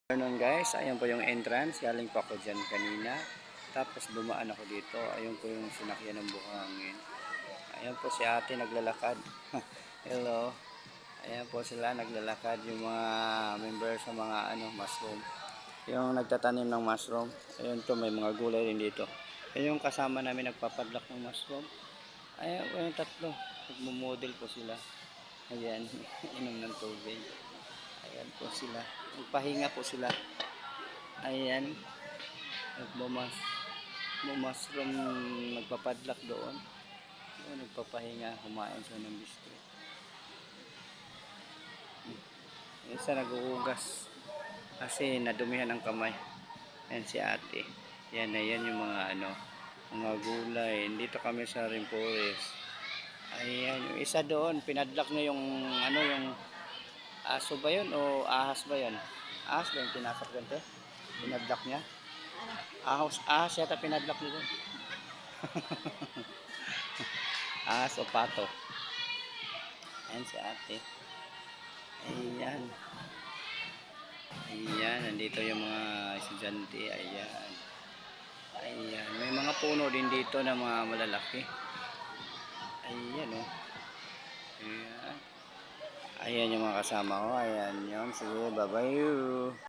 Afternoon guys, ayan po yung entrance, galing pa ako dyan kanina, tapos dumaan ako dito, ayun po yung sinakyan ng buhangin. Ayan po si ate naglalakad. Hello, ayan po sila naglalakad, yung mga member sa mga mushroom, yung nagtatanim ng mushroom. Ayun to, may mga gulay din dito. Ayun yung kasama namin nagpapadlak ng mushroom. Ayan po yung tatlo, nagmumodel po sila. Ayan, inom ng tubig. Ayan po sila, nagpahinga po sila. Ayan, nagmumusrom, nagpapadlak doon. Doon nagpapahinga, kumain siya ng biscuit. Isa naguhugas kasi nadumihan ang kamay. Ayan si ate. Yan na yan yung mga gulay. Dito kami sa Rimpoures. Ayan, yung isa doon, pinadlak niya yung yung aso ba yun o ahas ba yun? Ahas ba yung pinasok dyan, te? Pinadlak niya? Ahas yata pinadlak niya doon. Ahas o pato. Ayan si ate. Ayan. Ayan, nandito yung mga estudyante. Ayan. Ayan. May mga puno din dito na mga malalaki. Ayan o. Ayan. Ayan yung mga kasama ko. Ayan yun. Sige, bye-bye.